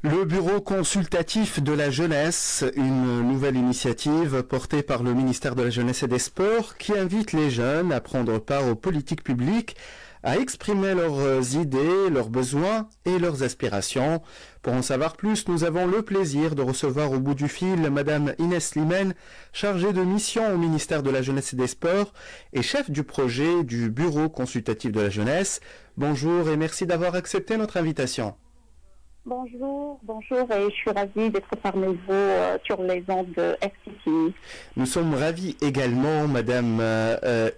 Le Bureau consultatif de la jeunesse, une nouvelle initiative portée par le ministère de la Jeunesse et des Sports qui invite les jeunes à prendre part aux politiques publiques, à exprimer leurs idées, leurs besoins et leurs aspirations. Pour en savoir plus, nous avons le plaisir de recevoir au bout du fil Madame Inès Slimane, chargée de mission au ministère de la Jeunesse et des Sports et chef du projet du Bureau consultatif de la jeunesse. Bonjour et merci d'avoir accepté notre invitation. Bonjour, et je suis ravie d'être parmi vous sur les ondes de FCCI. Nous sommes ravis également, Madame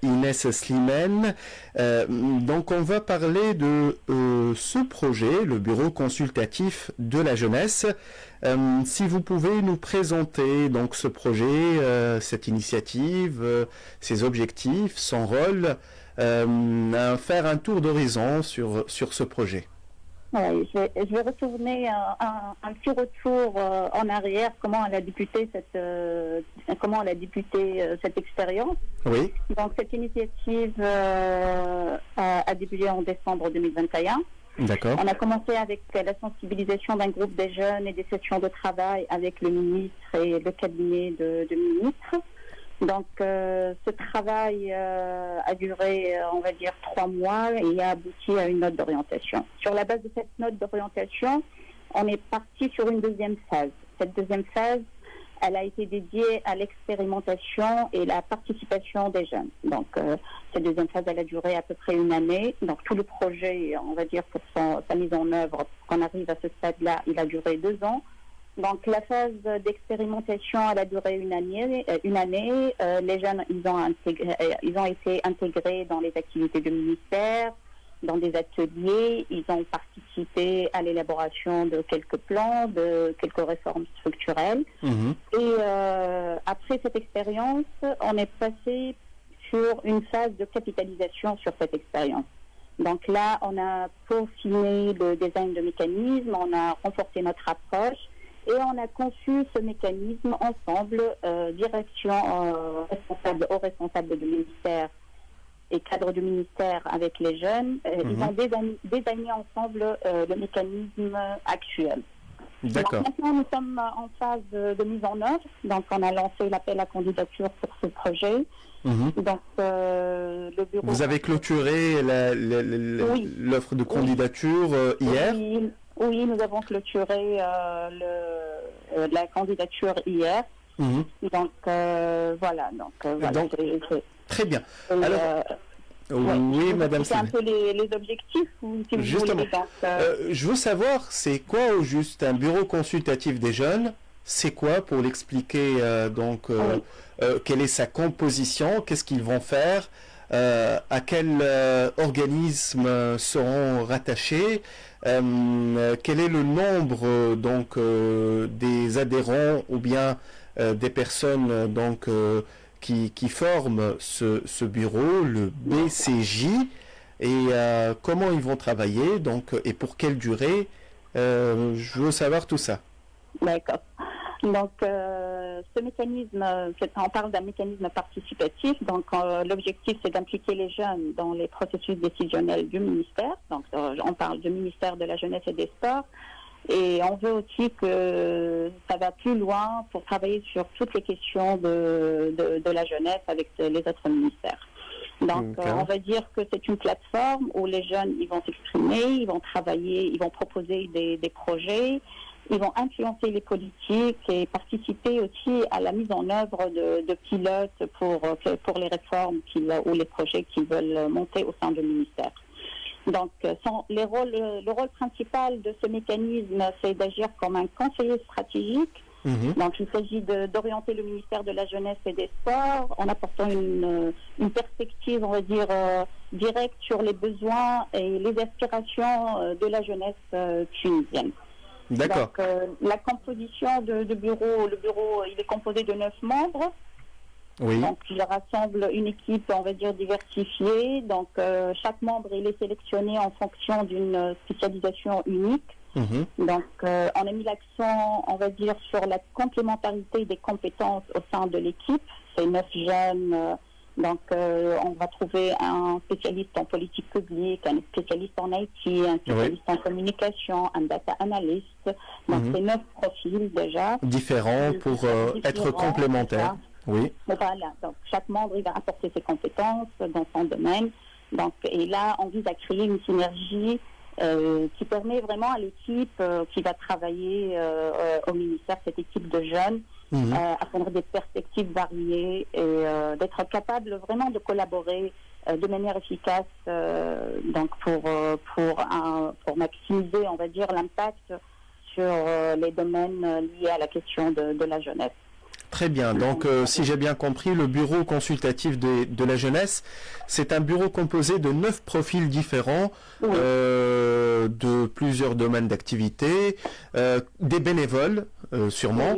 Inès Slimane. Donc on va parler de ce projet, le Bureau consultatif de la jeunesse. Si vous pouvez nous présenter donc ce projet, cette initiative, ses objectifs, son rôle, faire un tour d'horizon sur ce projet. Oui, je vais retourner un petit retour en arrière, comment elle a débuté cette expérience. Oui. Donc cette initiative a débuté en décembre 2021. D'accord. On a commencé avec la sensibilisation d'un groupe des jeunes et des sessions de travail avec le ministre et le cabinet de ministre. Donc, ce travail a duré, on va dire, 3 mois et a abouti à une note d'orientation. Sur la base de cette note d'orientation, on est parti sur une deuxième phase. Cette deuxième phase, elle a été dédiée à l'expérimentation et la participation des jeunes. Donc, cette deuxième phase, elle a duré à peu près 1 année. Donc, tout le projet, on va dire, pour sa mise en œuvre, pour qu'on arrive à ce stade-là, il a duré 2 ans. Donc la phase d'expérimentation, elle a duré 1 année. Les jeunes, ils ont été intégrés dans les activités du ministère, dans des ateliers. Ils ont participé à l'élaboration de quelques plans, de quelques réformes structurelles. Mmh. Et après cette expérience, on est passé sur une phase de capitalisation sur cette expérience. Donc là, on a peaufiné le design de mécanisme, on a renforcé notre approche. Et on a conçu ce mécanisme ensemble, direction aux responsables du ministère et cadre du ministère avec les jeunes. Ils ont désigné ensemble le mécanisme actuel. D'accord. Donc, maintenant, nous sommes en phase de mise en œuvre. Donc, on a lancé l'appel à candidature pour ce projet. Mmh. Donc, le bureau... Vous avez clôturé l'offre de candidature hier ? Oui, nous avons clôturé la candidature hier. Mmh. Donc, voilà. Donc, très bien. Alors, oui, Madame c'est un peu les objectifs, si justement, vous voulez. Je veux savoir, c'est quoi au juste un bureau consultatif des jeunes ? C'est quoi, pour l'expliquer, quelle est sa composition ? Qu'est-ce qu'ils vont faire ? À quel organisme seront rattachés, quel est le nombre des adhérents ou bien des personnes qui forment ce bureau, le BCJ, et comment ils vont travailler et pour quelle durée. Je veux savoir tout ça. D'accord. Donc, ce mécanisme, on parle d'un mécanisme participatif. Donc, l'objectif, c'est d'impliquer les jeunes dans les processus décisionnels du ministère. Donc, on parle du ministère de la Jeunesse et des Sports. Et on veut aussi que ça va plus loin pour travailler sur toutes les questions de la jeunesse avec les autres ministères. Donc, on va dire que c'est une plateforme où les jeunes, ils vont s'exprimer, ils vont travailler, ils vont proposer des projets. Ils vont influencer les politiques et participer aussi à la mise en œuvre de pilotes pour les réformes ou les projets qu'ils veulent monter au sein du ministère. Donc, le rôle principal de ce mécanisme, c'est d'agir comme un conseiller stratégique. Mmh. Donc, il s'agit d'orienter le ministère de la Jeunesse et des Sports en apportant une perspective, on va dire, directe sur les besoins et les aspirations de la jeunesse tunisienne. D'accord. Donc, la composition le bureau, il est composé de 9 membres. Oui. Donc, il rassemble une équipe, on va dire, diversifiée. Donc, chaque membre, il est sélectionné en fonction d'une spécialisation unique. Mmh. Donc, on a mis l'accent, on va dire, sur la complémentarité des compétences au sein de l'équipe. C'est 9 jeunes Donc, on va trouver un spécialiste en politique publique, un spécialiste en IT, un spécialiste en communication, un data analyst. Donc, c'est 9 profils déjà. Différents pour être complémentaires. Oui. Voilà. Donc, chaque membre, il va apporter ses compétences dans son domaine. Donc, et là, on vise à créer une synergie qui permet vraiment à l'équipe qui va travailler au ministère, cette équipe de jeunes, à prendre des perspectives variées et d'être capable vraiment de collaborer de manière efficace donc pour maximiser, on va dire, l'impact sur les domaines liés à la question de la jeunesse. Très bien. Donc, si j'ai bien compris, le bureau consultatif de la jeunesse, c'est un bureau composé de 9 profils différents, de plusieurs domaines d'activité, des bénévoles, sûrement,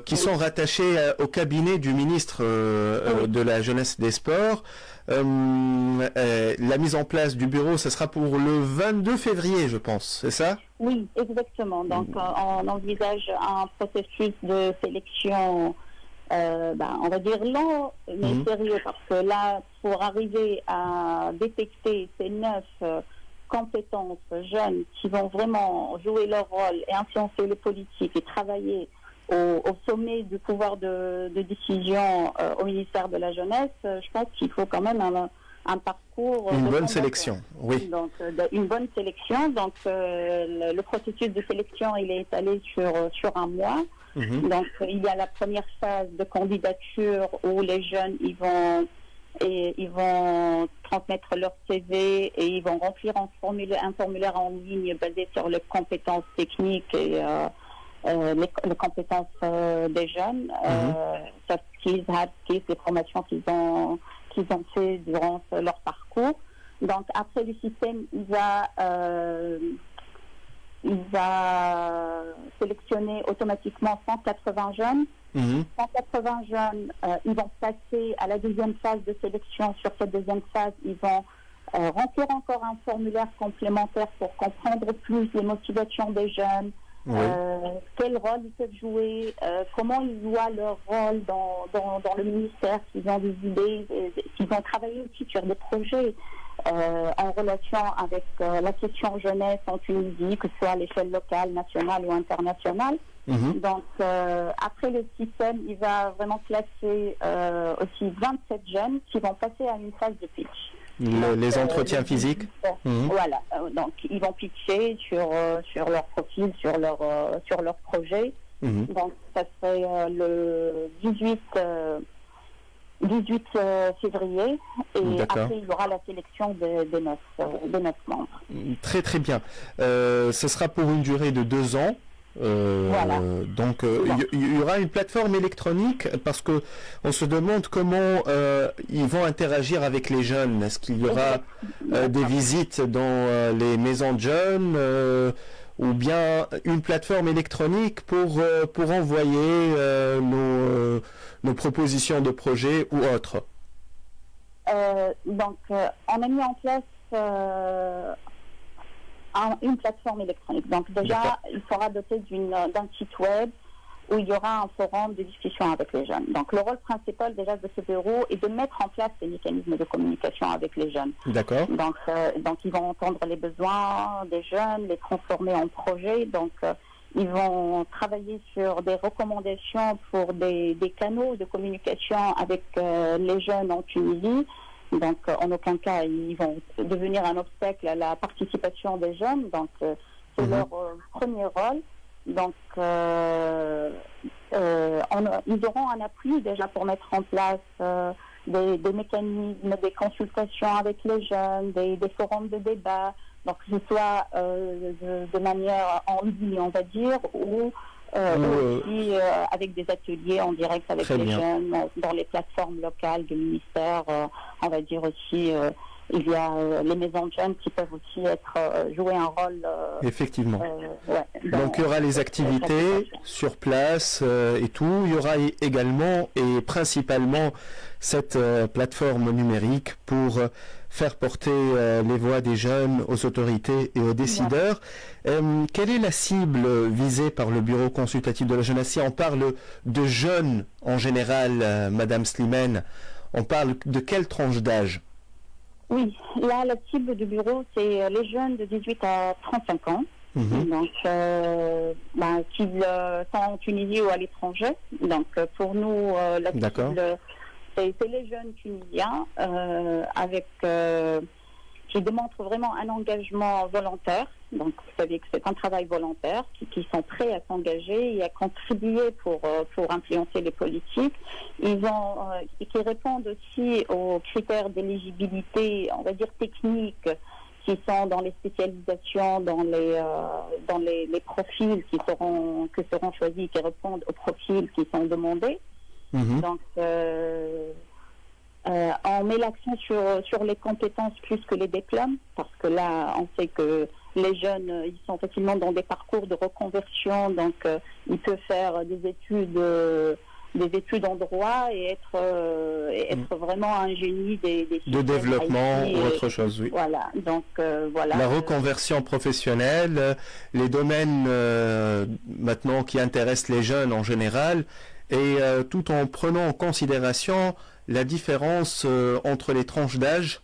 qui sont rattachés au cabinet du ministre de la Jeunesse et des Sports. La mise en place du bureau, ce sera pour le 22 février, je pense, c'est ça? Oui, exactement. Donc, on envisage un processus de sélection, on va dire lent, mais sérieux, parce que là, pour arriver à détecter ces 9 compétences jeunes qui vont vraiment jouer leur rôle et influencer les politiques et travailler au sommet du pouvoir de décision au ministère de la Jeunesse, je pense qu'il faut quand même un parcours... Une bonne sélection, oui. Donc, une bonne sélection. Donc, le processus de sélection, il est étalé sur un mois. Donc, il y a la première phase de candidature où les jeunes, ils vont transmettre leur CV et ils vont remplir un formulaire en ligne basé sur les compétences techniques et les compétences des jeunes, soft skills, hard skills, les formations qu'ils ont fait durant leur parcours. Donc après, le système il va sélectionner automatiquement 180 jeunes. 180 jeunes, ils vont passer à la deuxième phase de sélection. Sur cette deuxième phase, ils vont remplir encore un formulaire complémentaire pour comprendre plus les motivations des jeunes, quel rôle ils peuvent jouer, comment ils voient leur rôle dans le ministère, s'ils ont des idées, s'ils ont travaillé aussi sur des projets en relation avec la question jeunesse en Tunisie, que ce soit à l'échelle locale, nationale ou internationale. Donc, après le système, il va vraiment classer aussi 27 jeunes qui vont passer à une phase de pitch. Les entretiens physiques. Voilà, donc ils vont pitcher sur leur profil, sur leur projet. Donc ça serait le 18 février et après il y aura la sélection de 9 membres. Très très bien. Ce sera pour une durée de 2 ans. Donc il y aura une plateforme électronique parce que on se demande comment ils vont interagir avec les jeunes. Est-ce qu'il y aura des visites dans les maisons de jeunes ou bien une plateforme électronique pour envoyer nos propositions de projets ou autres? Donc on a mis en place une plateforme électronique. Donc déjà, il sera doté d'un site web où il y aura un forum de discussion avec les jeunes. Donc le rôle principal déjà de ce bureau est de mettre en place des mécanismes de communication avec les jeunes. D'accord. Donc ils vont entendre les besoins des jeunes, les transformer en projets. Donc ils vont travailler sur des recommandations pour des canaux de communication avec les jeunes en Tunisie. Donc, en aucun cas, ils vont devenir un obstacle à la participation des jeunes. Donc, c'est leur premier rôle. Donc, ils auront un appui déjà pour mettre en place des mécanismes, des consultations avec les jeunes, des forums de débat. Donc, que ce soit de manière en ligne, on va dire, ou aussi avec des ateliers en direct avec les jeunes, dans les plateformes locales du ministère. On va dire aussi, il y a les maisons de jeunes qui peuvent aussi jouer un rôle. Effectivement. Donc il y aura les activités sur place et tout. Il y aura également et principalement cette plateforme numérique pour faire porter les voix des jeunes aux autorités et aux décideurs. Quelle est la cible visée par le Bureau consultatif de la jeunesse? Si on parle de jeunes en général, Madame Slimane, on parle de quelle tranche d'âge? Oui, là, la cible du bureau, c'est les jeunes de 18 à 35 ans. Donc, qu'ils sont en Tunisie ou à l'étranger. Donc, pour nous, la cible, c'est les jeunes Tunisiens qui démontrent vraiment un engagement volontaire. Donc, vous savez que c'est un travail volontaire, qui sont prêts à s'engager et à contribuer pour influencer les politiques. Qui répondent aussi aux critères d'éligibilité, on va dire techniques, qui sont dans les spécialisations, dans les profils qui seront choisis, qui répondent aux profils qui sont demandés. Donc, on met l'accent sur les compétences plus que les diplômes, parce que là, on sait que les jeunes, ils sont facilement dans des parcours de reconversion, donc ils peuvent faire des études en droit et être vraiment un génie des de développement ou autre chose, oui. Voilà, donc voilà. La reconversion professionnelle, les domaines maintenant qui intéressent les jeunes en général, et tout en prenant en considération la différence entre les tranches d'âge,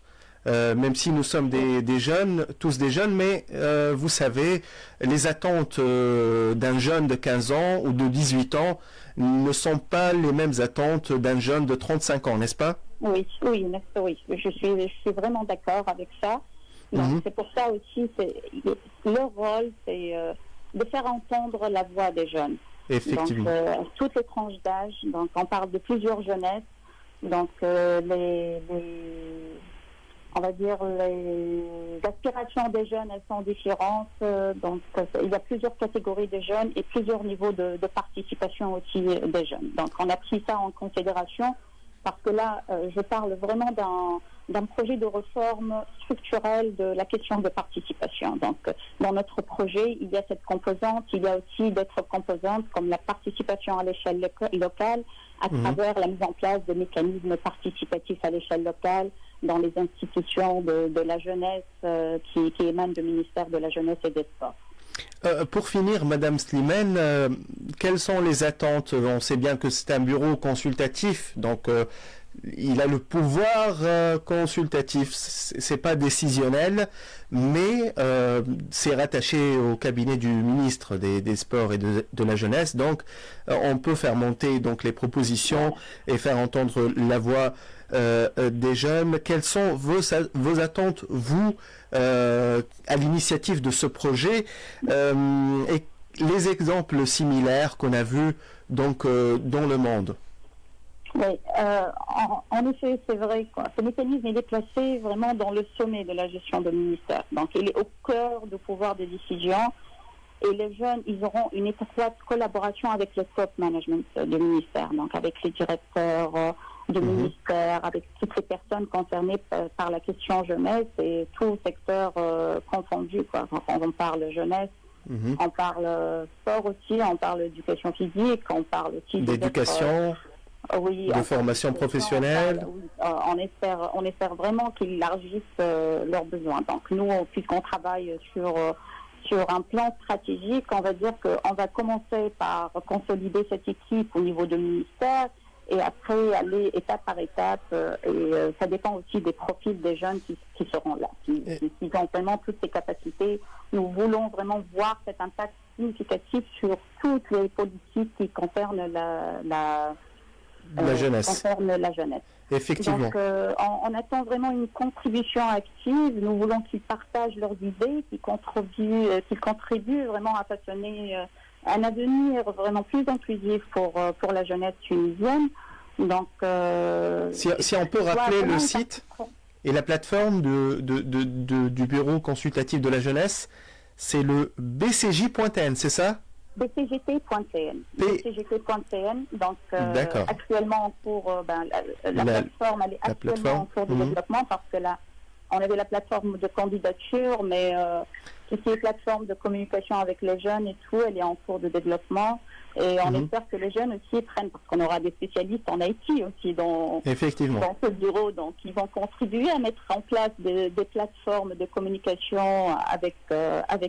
même si nous sommes des jeunes, tous des jeunes, mais vous savez, les attentes d'un jeune de 15 ans ou de 18 ans ne sont pas les mêmes attentes d'un jeune de 35 ans, n'est-ce pas? Oui, je suis vraiment d'accord avec ça. Donc, c'est pour ça aussi, leur rôle, c'est de faire entendre la voix des jeunes. Effectivement. Donc, toutes les tranches d'âge, donc on parle de plusieurs jeunesses, donc on va dire les aspirations des jeunes, elles sont différentes, donc il y a plusieurs catégories de jeunes et plusieurs niveaux de participation aussi des jeunes. Donc on a pris ça en considération parce que là, je parle vraiment d'un projet de réforme structurelle de la question de participation. Donc, dans notre projet, il y a cette composante, il y a aussi d'autres composantes comme la participation à l'échelle locale, à travers la mise en place de mécanismes participatifs à l'échelle locale dans les institutions de la jeunesse qui émanent du ministère de la Jeunesse et des Sports. Pour finir, Madame Slimane, quelles sont les attentes? On sait bien que c'est un bureau consultatif, donc il a le pouvoir consultatif, c'est pas décisionnel, mais c'est rattaché au cabinet du ministre des Sports et de la Jeunesse, donc on peut faire monter donc les propositions et faire entendre la voix des jeunes. Quelles sont vos attentes, vous, à l'initiative de ce projet, et les exemples similaires qu'on a vus donc dans le monde? Oui, en effet, c'est vrai. Ce mécanisme, il est placé vraiment dans le sommet de la gestion de ministère. Donc, il est au cœur du pouvoir de décision. Et les jeunes, ils auront une étroite collaboration avec le top management du ministère, donc avec les directeurs du ministère, avec toutes les personnes concernées par la question jeunesse et tout secteur confondu, quoi. On parle jeunesse, on parle sport aussi, on parle éducation physique, on parle aussi d'éducation. Oui, de formation professionnelle. On espère vraiment qu'ils élargissent leurs besoins. Donc nous, puisqu'on travaille sur un plan stratégique, on va dire qu'on va commencer par consolider cette équipe au niveau du ministère et après aller étape par étape. Et ça dépend aussi des profils des jeunes qui seront là, qui ont vraiment toutes ces capacités. Nous voulons vraiment voir cet impact significatif sur toutes les politiques qui concernent la jeunesse. Concerne la jeunesse. Effectivement. Donc, on attend vraiment une contribution active. Nous voulons qu'ils partagent leurs idées, qu'ils contribuent vraiment à façonner un avenir vraiment plus inclusif pour la jeunesse tunisienne. Donc, si on peut rappeler le site et la plateforme du bureau consultatif de la jeunesse, c'est le bcj.tn, c'est ça? bcgt.tn. bcgt.tn. Donc, actuellement en cours, la plateforme, elle est actuellement en cours de développement parce que là, on avait la plateforme de candidature, mais tout ce qui est plateforme de communication avec les jeunes et tout, elle est en cours de développement. Et on espère que les jeunes aussi prennent, parce qu'on aura des spécialistes en IT aussi dans ce bureau, donc ils vont contribuer à mettre en place des plateformes de communication avec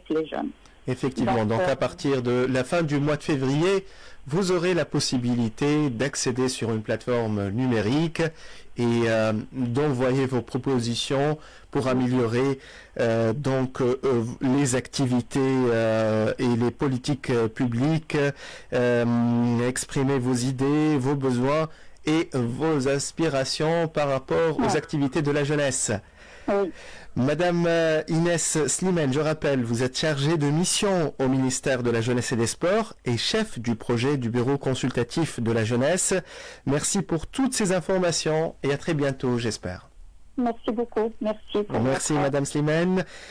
les jeunes. Effectivement, donc à partir de la fin du mois de février, vous aurez la possibilité d'accéder sur une plateforme numérique et d'envoyer vos propositions pour améliorer les activités et les politiques publiques, exprimer vos idées, vos besoins et vos aspirations par rapport aux activités de la jeunesse. Oui. Madame Inès Slimane, je rappelle, vous êtes chargée de mission au ministère de la Jeunesse et des Sports et chef du projet du Bureau consultatif de la jeunesse. Merci pour toutes ces informations et à très bientôt, j'espère. Merci beaucoup. Merci. Merci Madame Slimane.